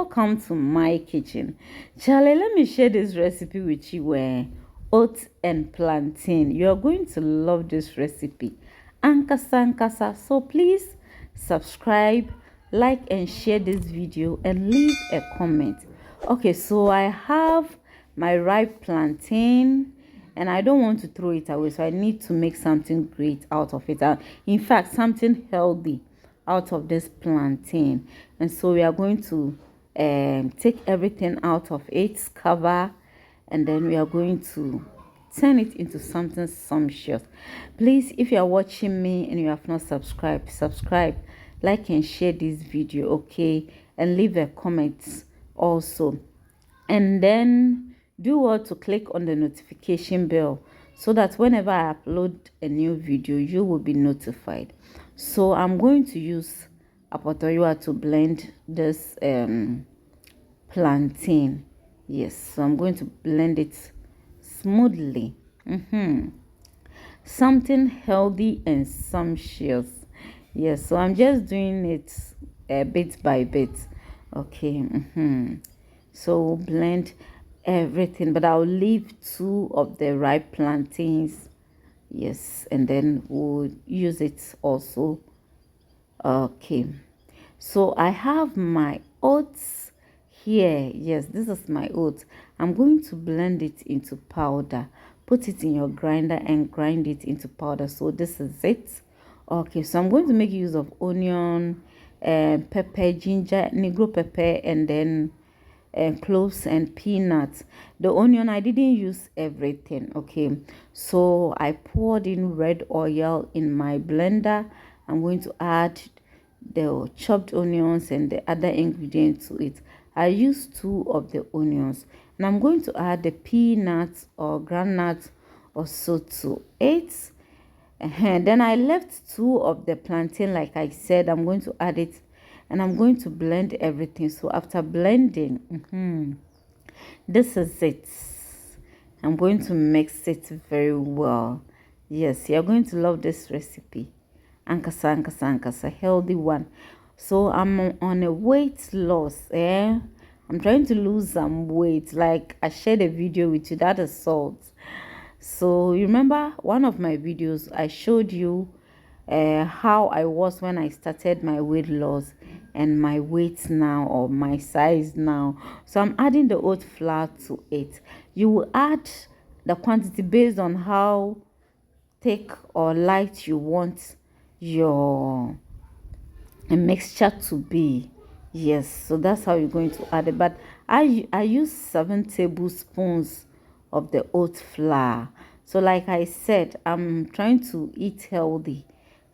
welcome to my kitchen. Charlie, let me share this recipe with you where oats and plantain. You are going to love this recipe. Ankasa. So please subscribe, like and share this video and leave a comment. Okay, so I have my ripe plantain and I don't want to throw it away, so I need to make something great out of it. In fact, something healthy out of this plantain. And so we are going to take everything out of its cover, and then we are going to turn it into something sumptuous. Please, if you are watching me and you have not subscribed, subscribe, like and share this video, okay, and leave a comment also, and then do what to click on the notification bell so that whenever I upload a new video you will be notified. So I'm going to use apotoyua to blend this plantain. Yes, so I'm going to blend it smoothly. Something healthy and sumptuous. Yes, so I'm just doing it bit by bit. Okay. So blend everything, but I'll leave 2 of the ripe plantains. Yes, and then we'll use it also. Okay, so I have my oats here. Yes, this is my oats. I'm going to blend it into powder. Put it in your grinder and grind it into powder. So this is it. Okay, so I'm going to make use of onion, pepper, ginger, negro pepper, and then cloves and peanuts. The onion, I didn't use everything. Okay, so I poured in red oil in my blender. I'm going to add the chopped onions and the other ingredients to it. I used 2 of the onions, and I'm going to add the peanuts or groundnuts also to it. And then I left 2 of the plantain, like I said. I'm going to add it and I'm going to blend everything. So after blending, this is it. I'm going to mix it very well. Yes, you're going to love this recipe. Ankasa, healthy one. So I'm on a weight loss. I'm trying to lose some weight. Like I shared a video with you, that is salt. So you remember one of my videos, I showed you how I was when I started my weight loss and my weight now, or my size now. So I'm adding the oat flour to it. You will add the quantity based on how thick or light you want your mixture to be. Yes, so that's how you're going to add it. But I use 7 tablespoons of the oat flour. So like I said, I'm trying to eat healthy,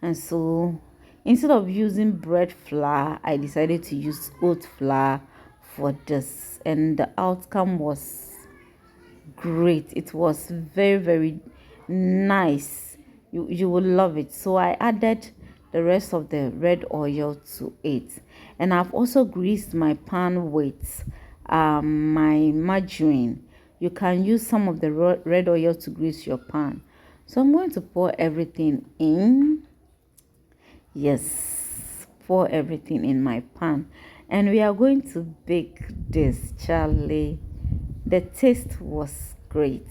and so instead of using bread flour, I decided to use oat flour for this, and the outcome was great. It was very nice. You will love it. So I added the rest of the red oil to it, and I've also greased my pan with my margarine. You can use some of the red oil to grease your pan. So I'm going to pour everything in. Yes, pour everything in my pan, and we are going to bake this. Charlie, the taste was great.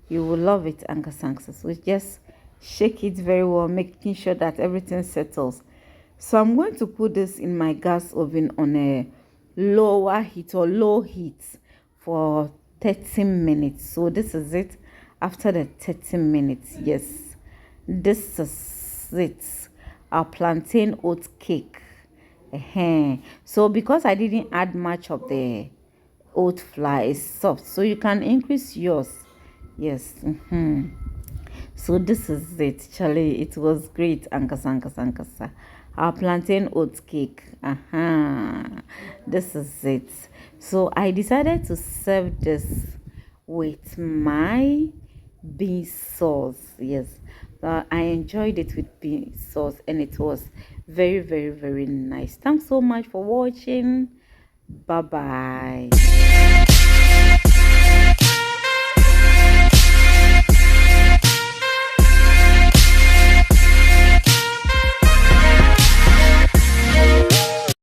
You will love it, Ankasa. So just shake it very well, making sure that everything settles. So I'm going to put this in my gas oven on a lower heat or low heat for 30 minutes. So this is it after the 30 minutes. Yes, this is it, our plantain oat cake. So because I didn't add much of the oat flour, it's soft, so you can increase yours. Yes. So this is it, Charlie. It was great. Ankasa. Our plantain oat cake. This is it. So I decided to serve this with my bean sauce. Yes, I enjoyed it with bean sauce, and it was very nice. Thanks so much for watching. Bye bye.